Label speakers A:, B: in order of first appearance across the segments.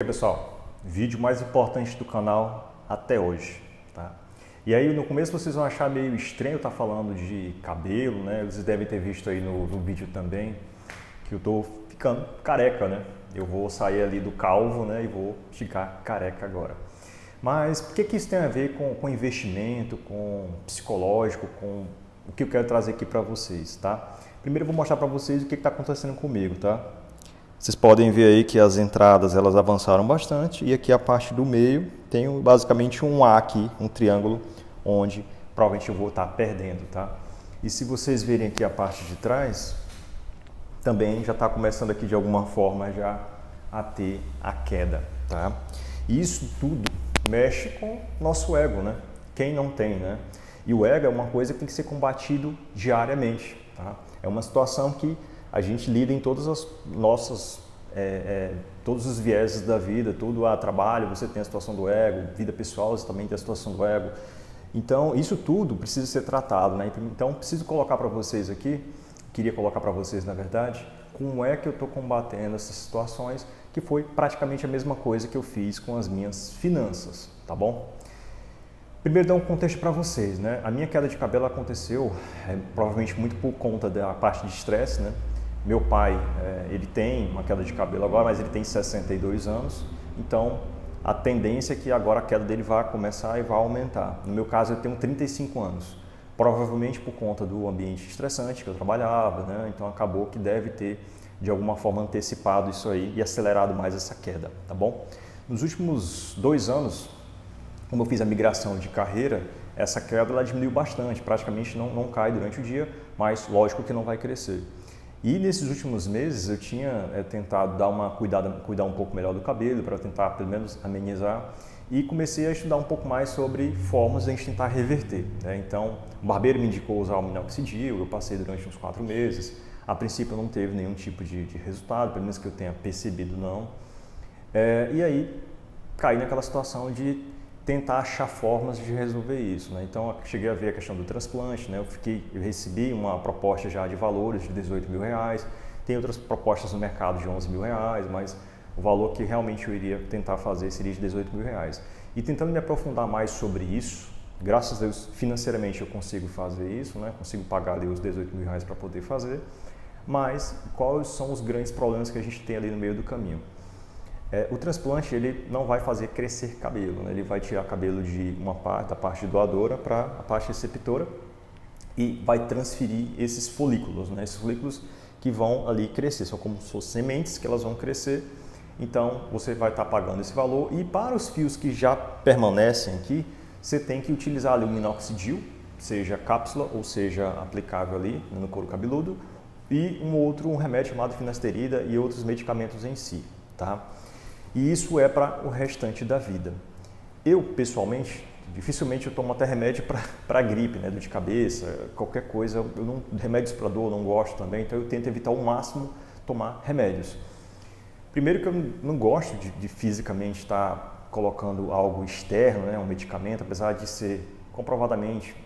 A: E aí, pessoal, vídeo mais importante do canal até hoje, tá? E aí no começo vocês vão achar meio estranho eu estar falando de cabelo, né? Vocês devem ter visto aí no vídeo também que eu tô ficando careca, né? Eu vou sair ali do calvo, né? E vou ficar careca agora. Mas por que isso tem a ver com investimento, com psicológico, com o que eu quero trazer aqui para vocês, tá? Primeiro eu vou mostrar para vocês o que está acontecendo comigo, tá? Vocês podem ver aí que as entradas elas avançaram bastante e aqui a parte do meio tem basicamente um A aqui, um triângulo, onde provavelmente eu vou estar perdendo, tá? E se vocês verem aqui a parte de trás, também já está começando aqui de alguma forma já a ter a queda, tá? E isso tudo mexe com o nosso ego, né? Quem não tem, né? E o ego é uma coisa que tem que ser combatido diariamente, tá? É uma situação que a gente lida em todas as nossas, todos os vieses da vida, tudo trabalho, você tem a situação do ego, vida pessoal, você também tem a situação do ego. Então, isso tudo precisa ser tratado, né? Então, preciso colocar para vocês aqui, queria colocar para vocês, na verdade, como é que eu estou combatendo essas situações, que foi praticamente a mesma coisa que eu fiz com as minhas finanças, tá bom? Primeiro, dar um contexto para vocês, né? A minha queda de cabelo aconteceu provavelmente muito por conta da parte de estresse, né? Meu pai, ele tem uma queda de cabelo agora, mas ele tem 62 anos, então a tendência é que agora a queda dele vai começar e vai aumentar. No meu caso, eu tenho 35 anos, provavelmente por conta do ambiente estressante que eu trabalhava, né? Então acabou que deve ter, de alguma forma, antecipado isso aí e acelerado mais essa queda, tá bom? Nos últimos 2 anos, como eu fiz a migração de carreira, essa queda ela diminuiu bastante, praticamente não cai durante o dia, mas lógico que não vai crescer. E nesses últimos meses eu tinha tentado cuidar um pouco melhor do cabelo para tentar pelo menos amenizar e comecei a estudar um pouco mais sobre formas de a gente tentar reverter, né? Então o barbeiro me indicou usar o minoxidil, eu passei durante uns 4 meses, a princípio não teve nenhum tipo de resultado, pelo menos que eu tenha percebido não, e aí caí naquela situação de tentar achar formas de resolver isso, né? Então, eu cheguei a ver a questão do transplante, né? Eu recebi uma proposta já de valores de 18 mil reais, tem outras propostas no mercado de 11 mil reais, mas o valor que realmente eu iria tentar fazer seria de 18 mil reais. E tentando me aprofundar mais sobre isso, graças a Deus, financeiramente eu consigo fazer isso, né? Consigo pagar ali os 18 mil reais para poder fazer, mas quais são os grandes problemas que a gente tem ali no meio do caminho? O transplante ele não vai fazer crescer cabelo, né? Ele vai tirar cabelo de uma parte, da parte doadora para a parte receptora e vai transferir esses folículos, né? Esses folículos que vão ali crescer, são como se fossem sementes que elas vão crescer, então você vai estar pagando esse valor e para os fios que já permanecem aqui, você tem que utilizar ali o minoxidil, seja cápsula ou seja aplicável ali no couro cabeludo e um remédio chamado finasterida e outros medicamentos em si, tá? E isso é para o restante da vida. Eu, pessoalmente, dificilmente eu tomo até remédio para gripe, né, dor de cabeça, qualquer coisa. Remédios para dor eu não gosto também, então eu tento evitar ao máximo tomar remédios. Primeiro que eu não gosto de fisicamente estar colocando algo externo, né, um medicamento, apesar de ser comprovadamente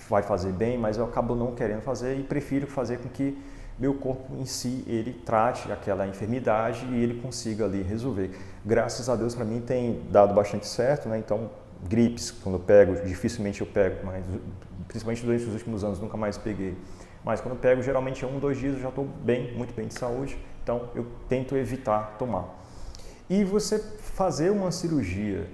A: vai fazer bem, mas eu acabo não querendo fazer e prefiro fazer com que meu corpo em si, ele trate aquela enfermidade e ele consiga ali resolver. Graças a Deus, para mim, tem dado bastante certo, né? Então, gripes, quando eu pego, dificilmente eu pego, mas principalmente durante os últimos anos, nunca mais peguei. Mas quando eu pego, geralmente é 1, 2 dias, eu já estou bem, muito bem de saúde, então eu tento evitar tomar. E você fazer uma cirurgia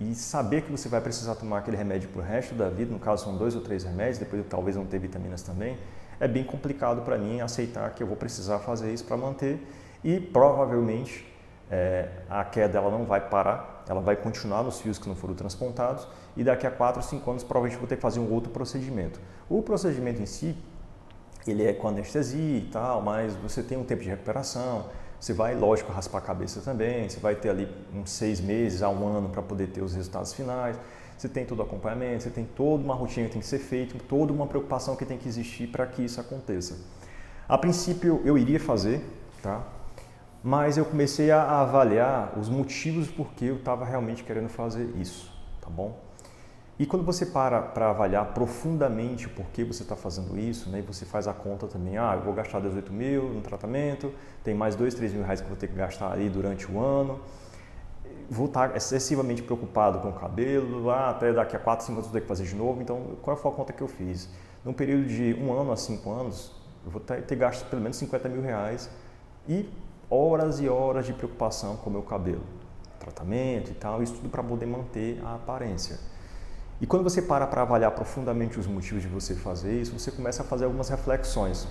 A: e saber que você vai precisar tomar aquele remédio para o resto da vida, no caso são 2 ou 3 remédios, depois talvez não ter vitaminas também, é bem complicado para mim aceitar que eu vou precisar fazer isso para manter e provavelmente a queda ela não vai parar, ela vai continuar nos fios que não foram transplantados e daqui a 4 ou 5 anos provavelmente vou ter que fazer um outro procedimento. O procedimento em si, ele é com anestesia e tal, mas você tem um tempo de recuperação, você vai, lógico, raspar a cabeça também, você vai ter ali uns 6 meses a 1 ano para poder ter os resultados finais. Você tem todo o acompanhamento, você tem toda uma rotina que tem que ser feita, toda uma preocupação que tem que existir para que isso aconteça. A princípio eu iria fazer, tá? Mas eu comecei a avaliar os motivos por que eu estava realmente querendo fazer isso, tá bom? E quando você para avaliar profundamente o porquê você está fazendo isso, né, e você faz a conta também, eu vou gastar 18 mil no tratamento, tem mais 2, 3 mil reais que eu vou ter que gastar ali durante o ano, vou estar excessivamente preocupado com o cabelo, até daqui a 4, 5 anos eu vou ter que fazer de novo. Então, qual foi a conta que eu fiz? Num período de 1 ano a 5 anos, eu vou ter gasto pelo menos 50 mil reais e horas e horas de preocupação com o meu cabelo. Tratamento e tal, isso tudo para poder manter a aparência. E quando você para avaliar profundamente os motivos de você fazer isso, você começa a fazer algumas reflexões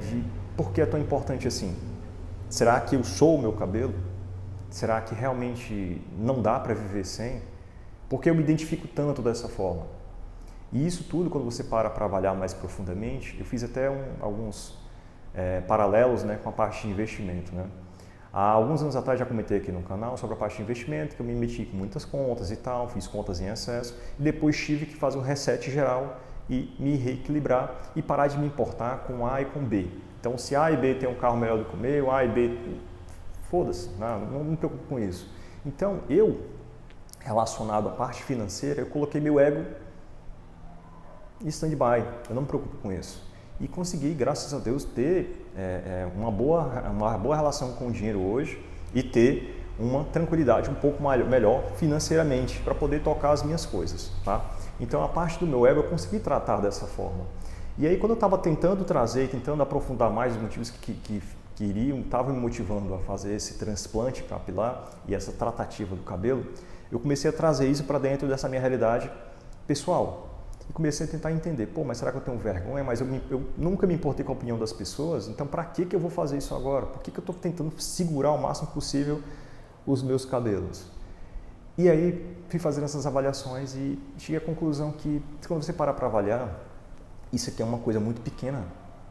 A: de por que é tão importante assim. Será que eu sou o meu cabelo? Será que realmente não dá para viver sem? Por que eu me identifico tanto dessa forma? E isso tudo, quando você para avaliar mais profundamente, eu fiz até alguns paralelos, né, com a parte de investimento, né? Há alguns anos atrás já comentei aqui no canal sobre a parte de investimento, que eu me meti com muitas contas e tal, fiz contas em excesso, e depois tive que fazer um reset geral e me reequilibrar e parar de me importar com A e com B. Então, se A e B tem um carro melhor do que o meu, A e B, foda-se, não me preocupo com isso. Então, eu, relacionado à parte financeira, eu coloquei meu ego em stand-by, eu não me preocupo com isso. E consegui, graças a Deus, ter uma boa relação com o dinheiro hoje e ter uma tranquilidade um pouco melhor financeiramente para poder tocar as minhas coisas, tá? Então, a parte do meu ego eu consegui tratar dessa forma. E aí, quando eu estava tentando aprofundar mais os motivos que estavam me motivando a fazer esse transplante capilar e essa tratativa do cabelo, eu comecei a trazer isso para dentro dessa minha realidade pessoal. E comecei a tentar entender, mas será que eu tenho vergonha? Mas eu nunca me importei com a opinião das pessoas, então para que eu vou fazer isso agora? Por que eu estou tentando segurar o máximo possível os meus cabelos? E aí fui fazendo essas avaliações e cheguei à conclusão que quando você para avaliar, isso aqui é uma coisa muito pequena.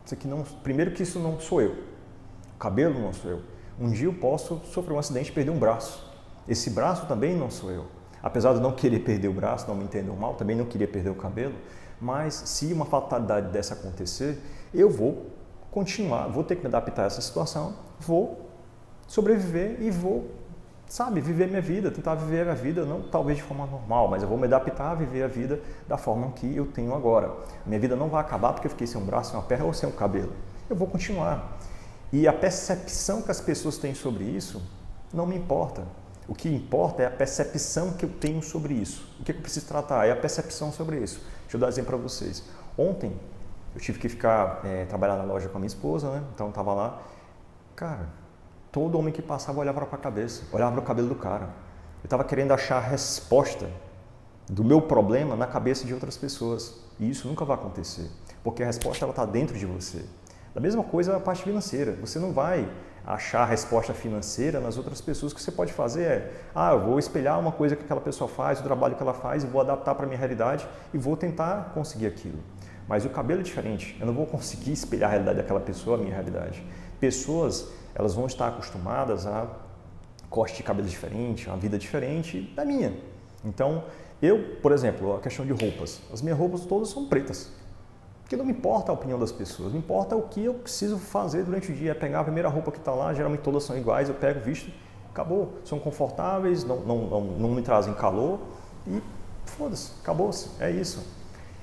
A: Isso aqui não, primeiro que isso não sou eu, o cabelo não sou eu. Um dia eu posso sofrer um acidente e perder um braço. Esse braço também não sou eu. Apesar de não querer perder o braço, não me entendam mal, também não queria perder o cabelo, mas se uma fatalidade dessa acontecer, eu vou continuar, vou ter que me adaptar a essa situação, vou sobreviver e vou, viver minha vida, tentar viver a vida, não talvez de forma normal, mas eu vou me adaptar a viver a vida da forma que eu tenho agora. Minha vida não vai acabar porque eu fiquei sem um braço, sem uma perna ou sem um cabelo. Eu vou continuar. E a percepção que as pessoas têm sobre isso não me importa. O que importa é a percepção que eu tenho sobre isso. O que eu preciso tratar? É a percepção sobre isso. Deixa eu dar um exemplo para vocês. Ontem, eu tive que trabalhar na loja com a minha esposa, né? Então, eu estava lá. Cara, todo homem que passava olhava para a cabeça, olhava para o cabelo do cara. Eu estava querendo achar a resposta do meu problema na cabeça de outras pessoas. E isso nunca vai acontecer, porque a resposta está dentro de você. Da mesma coisa a parte financeira. Você não vai achar a resposta financeira nas outras pessoas. O que você pode fazer eu vou espelhar uma coisa que aquela pessoa faz, o trabalho que ela faz, e vou adaptar para a minha realidade e vou tentar conseguir aquilo. Mas o cabelo é diferente. Eu não vou conseguir espelhar a realidade daquela pessoa, a minha realidade. Pessoas, elas vão estar acostumadas a corte de cabelo diferente, a uma vida diferente da minha. Então, eu, por exemplo, a questão de roupas. As minhas roupas todas são pretas. Porque não me importa a opinião das pessoas, me importa o que eu preciso fazer durante o dia. É pegar a primeira roupa que está lá, geralmente todas são iguais, eu pego, visto, acabou. São confortáveis, não me trazem calor e foda-se, acabou-se, é isso.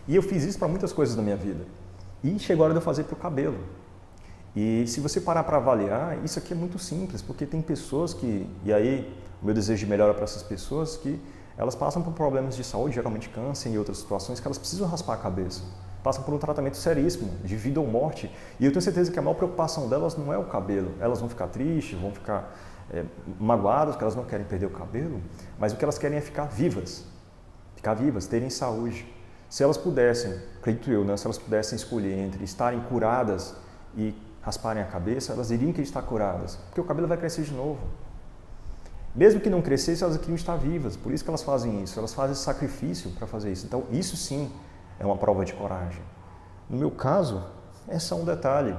A: E eu fiz isso para muitas coisas na minha vida. E chegou a hora de eu fazer para o cabelo. E se você parar para avaliar, isso aqui é muito simples, porque tem pessoas e aí o meu desejo de melhora para essas pessoas, que elas passam por problemas de saúde, geralmente câncer e outras situações, que elas precisam raspar a cabeça. Passam por um tratamento seríssimo, de vida ou morte, e eu tenho certeza que a maior preocupação delas não é o cabelo. Elas vão ficar tristes, vão ficar magoadas, porque elas não querem perder o cabelo, mas o que elas querem é ficar vivas, terem saúde. Se elas pudessem, acredito eu, né, se elas pudessem escolher entre estarem curadas e rasparem a cabeça, elas iriam querer estar curadas, porque o cabelo vai crescer de novo. Mesmo que não crescesse, elas queriam estar vivas, por isso que elas fazem isso, elas fazem esse sacrifício para fazer isso. Então, isso sim é uma prova de coragem. No meu caso, é só um detalhe.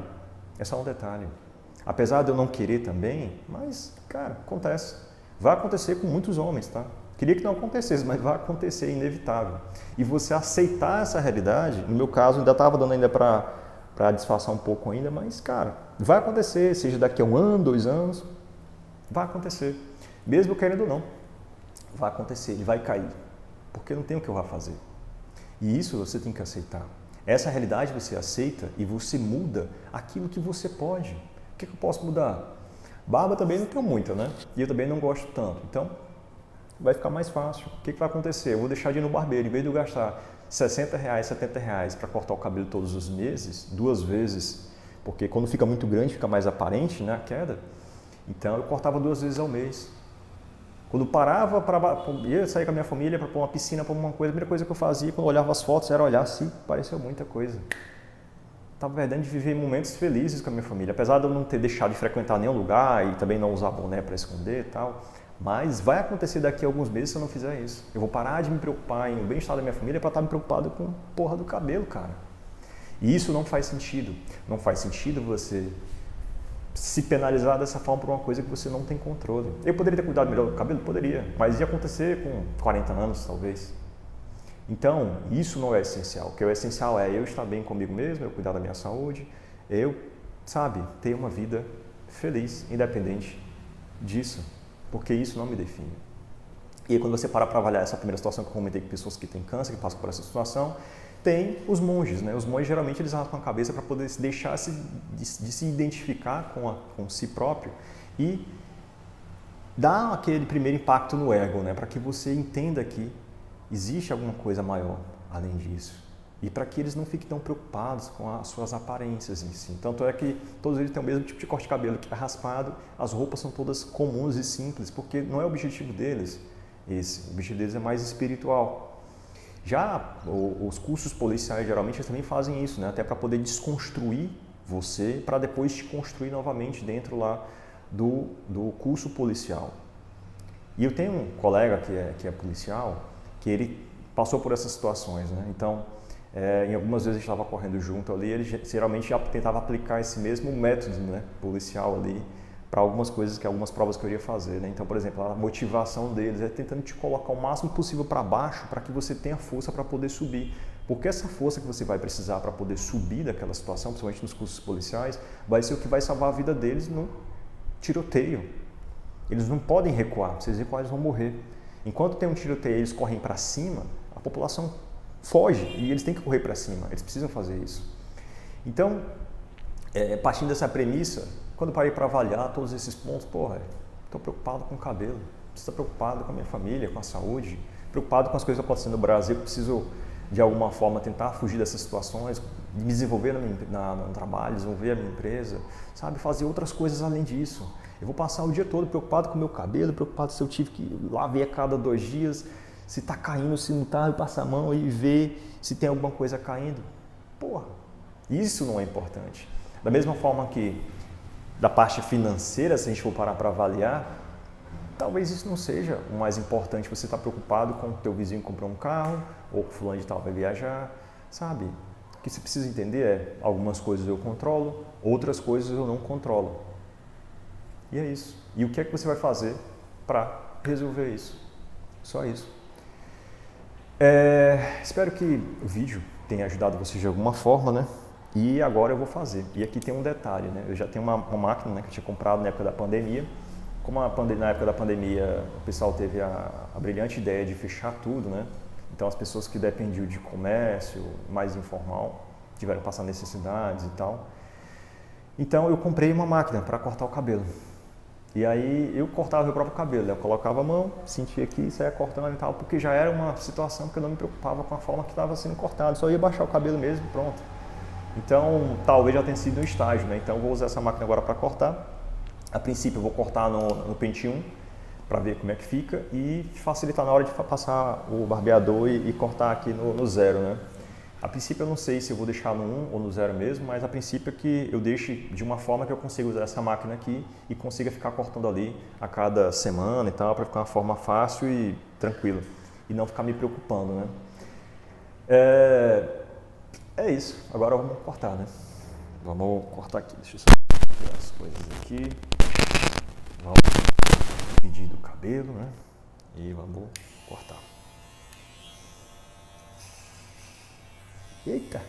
A: Apesar de eu não querer também, mas, cara, acontece. Vai acontecer com muitos homens, tá? Queria que não acontecesse, mas vai acontecer, é inevitável. E você aceitar essa realidade, no meu caso, ainda estava dando ainda para disfarçar um pouco ainda, mas, cara, vai acontecer, seja daqui a 1 ano, 2 anos, vai acontecer. Mesmo querendo ou não, vai acontecer, ele vai cair, porque não tem o que eu vá fazer. E isso você tem que aceitar. Essa realidade você aceita e você muda aquilo que você pode. O que eu posso mudar? Barba também não tenho muita, né? E eu também não gosto tanto. Então, vai ficar mais fácil. O que vai acontecer? Eu vou deixar de ir no barbeiro, em vez de eu gastar R$60, R$70 para cortar o cabelo todos os meses, 2 vezes, porque quando fica muito grande, fica mais aparente, né, a queda. Então, eu cortava 2 vezes ao mês. Quando parava, ia sair com a minha família para pôr uma piscina, para uma coisa, a primeira coisa que eu fazia quando eu olhava as fotos era olhar se pareceu muita coisa. Estava verdade de viver momentos felizes com a minha família, apesar de eu não ter deixado de frequentar nenhum lugar e também não usar boné para esconder e tal. Mas vai acontecer daqui a alguns meses se eu não fizer isso. Eu vou parar de me preocupar em o bem-estar da minha família para estar me preocupado com a porra do cabelo, cara. E isso não faz sentido. Não faz sentido você se penalizar dessa forma por uma coisa que você não tem controle. Eu poderia ter cuidado melhor do cabelo? Poderia, mas ia acontecer com 40 anos, talvez. Então, isso não é essencial. O que é essencial é eu estar bem comigo mesmo, eu cuidar da minha saúde, eu, sabe, ter uma vida feliz, independente disso, porque isso não me define. E aí, quando você para avaliar essa primeira situação que eu comentei com pessoas que têm câncer, que passam por essa situação, tem os monges, né? Os monges geralmente eles raspam a cabeça para poder deixar de se identificar com si próprio e dar aquele primeiro impacto no ego, né? Para que você entenda que existe alguma coisa maior além disso. E para que eles não fiquem tão preocupados com as suas aparências em si. Tanto é que todos eles têm o mesmo tipo de corte de cabelo que é raspado, as roupas são todas comuns e simples, porque não é o objetivo deles esse. O objetivo deles é mais espiritual. Já os cursos policiais, geralmente, eles também fazem isso, né? Até para poder desconstruir você, para depois te construir novamente dentro lá do curso policial. E eu tenho um colega que é policial, que ele passou por essas situações, né? Então, em algumas vezes a gente estava correndo junto ali, ele geralmente já tentava aplicar esse mesmo método, né, policial ali para algumas coisas, algumas provas que eu iria fazer, né? Então, por exemplo, a motivação deles é tentando te colocar o máximo possível para baixo para que você tenha força para poder subir. Porque essa força que você vai precisar para poder subir daquela situação, principalmente nos cursos policiais, vai ser o que vai salvar a vida deles no tiroteio. Eles não podem recuar, se eles recuarem eles vão morrer. Enquanto tem um tiroteio e eles correm para cima, a população foge e eles têm que correr para cima, eles precisam fazer isso. Então, partindo dessa premissa, quando eu parei para avaliar todos esses pontos, estou preocupado com o cabelo, estou preocupado com a minha família, com a saúde, preocupado com as coisas que acontecem no Brasil, preciso de alguma forma tentar fugir dessas situações, me desenvolver no trabalho, desenvolver a minha empresa, sabe, fazer outras coisas além disso. Eu vou passar o dia todo preocupado com o meu cabelo, preocupado se eu tive que lavar a cada 2 dias, se está caindo, se não está, eu passo a mão e ver se tem alguma coisa caindo. Isso não é importante. Da mesma forma que da parte financeira, se a gente for parar para avaliar, talvez isso não seja o mais importante, você estar preocupado com o teu vizinho comprou um carro, ou que o fulano de tal vai viajar, sabe? O que você precisa entender é, algumas coisas eu controlo, outras coisas eu não controlo. E é isso. E o que é que você vai fazer para resolver isso? Só isso. Espero que o vídeo tenha ajudado você de alguma forma, né? E agora eu vou fazer. E aqui tem um detalhe, né? Eu já tenho uma máquina, né, que eu tinha comprado na época da pandemia. Como na época da pandemia o pessoal teve a brilhante ideia de fechar tudo, né? Então as pessoas que dependiam de comércio mais informal tiveram que passar necessidades e tal. Então eu comprei uma máquina para cortar o cabelo. E aí eu cortava meu próprio cabelo, né? Eu colocava a mão, sentia aqui, saia cortando e tal, porque já era uma situação que eu não me preocupava com a forma que estava sendo cortado, só ia baixar o cabelo mesmo e pronto. Então talvez já tenha sido um estágio, né? Então eu vou usar essa máquina agora para cortar. A princípio eu vou cortar no pente 1 para ver como é que fica e facilitar na hora de passar o barbeador e cortar aqui no 0, né? A princípio eu não sei se eu vou deixar no 1 ou no 0 mesmo, mas a princípio é que eu deixe de uma forma que eu consiga usar essa máquina aqui e consiga ficar cortando ali a cada semana e tal, para ficar uma forma fácil e tranquila e não ficar me preocupando, né? É isso, agora vamos cortar, né? Vamos cortar aqui, deixa eu só tirar as coisas aqui. Vamos dividir o cabelo, né? E vamos cortar. Eita!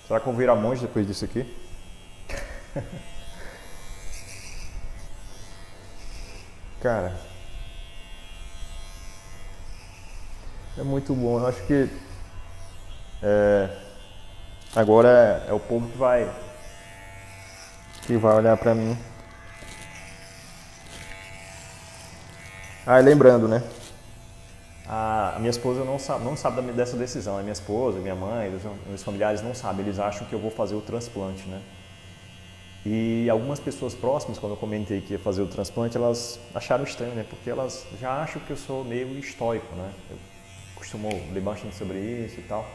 A: Será que eu vou virar monge depois disso aqui? Cara, é muito bom. Eu acho que agora é o povo que vai olhar pra mim. Ah, e lembrando, né? A minha esposa não sabe dessa decisão. A minha esposa, minha mãe, meus familiares não sabem. Eles acham que eu vou fazer o transplante, né? E algumas pessoas próximas, quando eu comentei que ia fazer o transplante, elas acharam estranho, né? Porque elas já acham que eu sou meio estoico, né? Eu costumo ler bastante sobre isso e tal.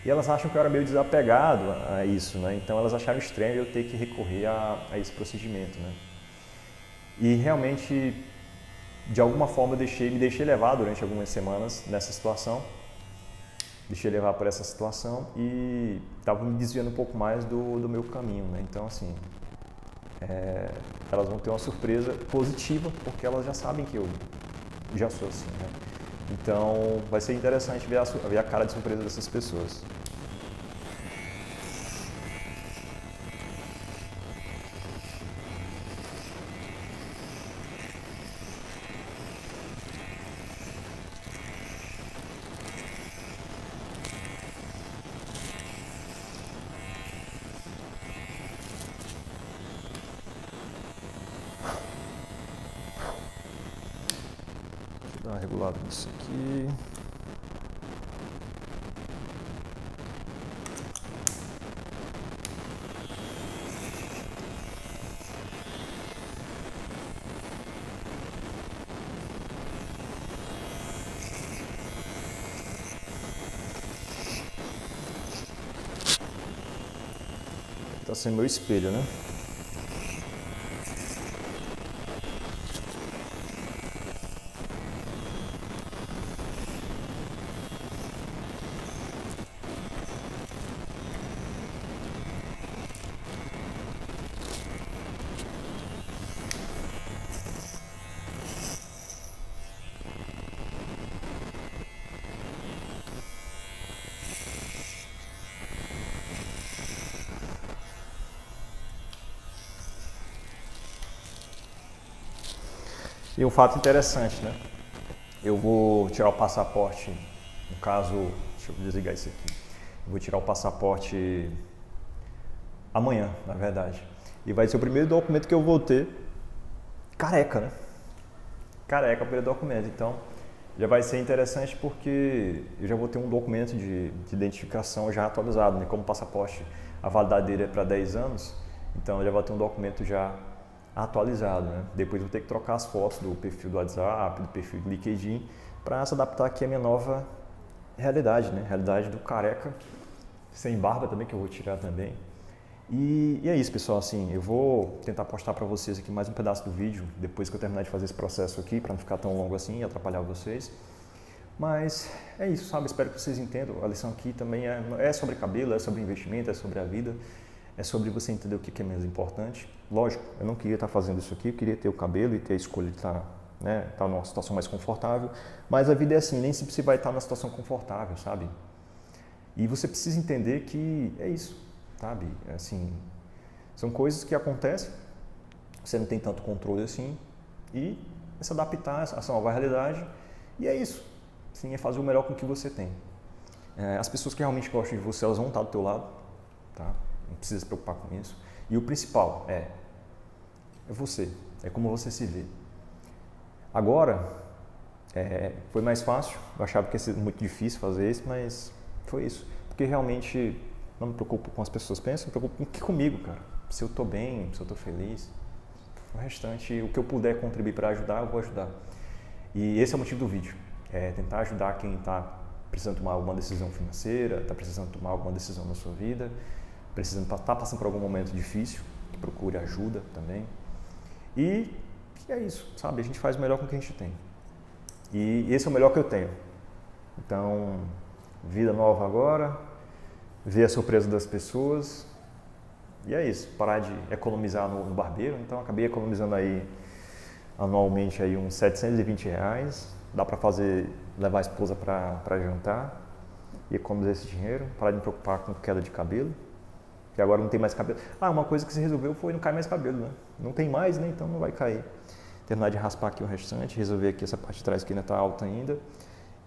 A: E elas acham que eu era meio desapegado a isso, né? Então elas acharam estranho eu ter que recorrer a esse procedimento, né? E realmente, de alguma forma, me deixei levar durante algumas semanas nessa situação. Deixei levar por essa situação e estava me desviando um pouco mais do meu caminho, né? Então, assim, elas vão ter uma surpresa positiva porque elas já sabem que eu já sou assim, né? Então, vai ser interessante ver a cara de surpresa dessas pessoas. Dar uma regulada nisso aqui. Tá sendo meu espelho, né? E um fato interessante, né? Eu vou tirar o passaporte, no caso, deixa eu desligar isso aqui. Eu vou tirar o passaporte amanhã, na verdade. E vai ser o primeiro documento que eu vou ter careca, né? Careca, o primeiro documento. Então, já vai ser interessante porque eu já vou ter um documento de identificação já atualizado, né? Como o passaporte, a validade dele é para 10 anos, então eu já vou ter um documento já atualizado, né? Depois vou ter que trocar as fotos do perfil do WhatsApp, do perfil do LinkedIn, para se adaptar aqui à minha nova realidade, né? Realidade do careca, sem barba também, que eu vou tirar também. E é isso, pessoal, assim, eu vou tentar postar para vocês aqui mais um pedaço do vídeo, depois que eu terminar de fazer esse processo aqui, para não ficar tão longo assim e atrapalhar vocês. Mas é isso, sabe? Espero que vocês entendam. A lição aqui também é sobre cabelo, é sobre investimento, é sobre a vida. É sobre você entender o que é menos importante. Lógico, eu não queria estar fazendo isso aqui, eu queria ter o cabelo e ter a escolha de estar, né, estar numa situação mais confortável. Mas a vida é assim, nem sempre você vai estar numa situação confortável, sabe? E você precisa entender que é isso, sabe? Assim, são coisas que acontecem, você não tem tanto controle assim, e é se adaptar a essa nova realidade, e é isso. Sim, é fazer o melhor com o que você tem. As pessoas que realmente gostam de você, elas vão estar do teu lado, tá? Não precisa se preocupar com isso. E o principal é você, é como você se vê. Agora, foi mais fácil, eu achava que ia ser muito difícil fazer isso, mas foi isso. Porque realmente não me preocupo com as pessoas pensam, me preocupo comigo, cara. Se eu tô bem, se eu tô feliz, o restante, o que eu puder contribuir para ajudar, eu vou ajudar. E esse é o motivo do vídeo, é tentar ajudar quem está precisando tomar alguma decisão financeira, está precisando tomar alguma decisão na sua vida, tá passando por algum momento difícil, que procure ajuda também. E é isso, sabe? A gente faz o melhor com o que a gente tem. E esse é o melhor que eu tenho. Então, vida nova agora, ver a surpresa das pessoas. E é isso, parar de economizar no barbeiro. Então, acabei economizando aí anualmente aí uns R$720. Dá para levar a esposa para jantar e economizar esse dinheiro, parar de me preocupar com queda de cabelo, porque agora não tem mais cabelo. Ah, uma coisa que se resolveu foi não cair mais cabelo, né? Não tem mais, né? Então não vai cair. Terminar de raspar aqui o restante, resolver aqui essa parte de trás que ainda está alta ainda.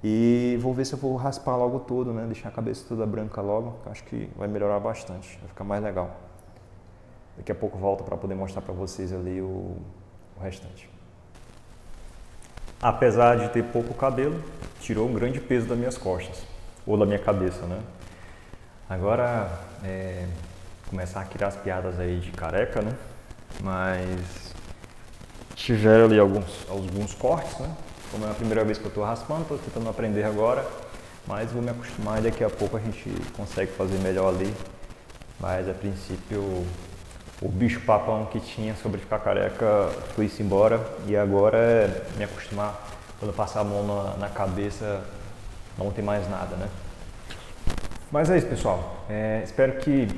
A: E vou ver se eu vou raspar logo todo, né? Deixar a cabeça toda branca logo, que eu acho que vai melhorar bastante, vai ficar mais legal. Daqui a pouco volto para poder mostrar para vocês ali o restante. Apesar de ter pouco cabelo, tirou um grande peso das minhas costas, ou da minha cabeça, né? Agora, começar a criar as piadas aí de careca, né? Mas tiveram ali alguns cortes, né? Como é a primeira vez que eu estou raspando, estou tentando aprender agora, mas vou me acostumar e daqui a pouco a gente consegue fazer melhor ali. Mas a princípio o bicho papão que tinha sobre ficar careca foi-se embora e agora é me acostumar, quando passar a mão na cabeça não tem mais nada, né? Mas é isso, pessoal. Espero que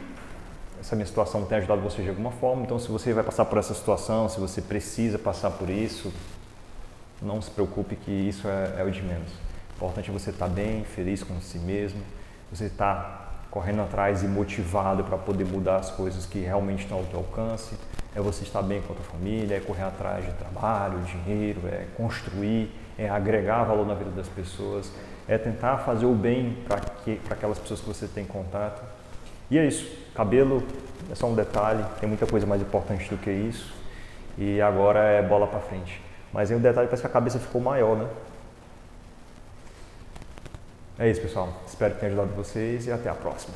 A: essa minha situação tenha ajudado você de alguma forma. Então, se você vai passar por essa situação, se você precisa passar por isso, não se preocupe que isso é o de menos. O importante é você estar bem, feliz com si mesmo, você estar correndo atrás e motivado para poder mudar as coisas que realmente estão ao teu alcance. É você estar bem com a tua família, é correr atrás de trabalho, dinheiro, é construir, é agregar valor na vida das pessoas, é tentar fazer o bem para aquelas pessoas que você tem contato. E é isso. Cabelo é só um detalhe, tem muita coisa mais importante do que isso. E agora é bola para frente. Mas aí o detalhe parece que a cabeça ficou maior, né? É isso, pessoal. Espero que tenha ajudado vocês e até a próxima.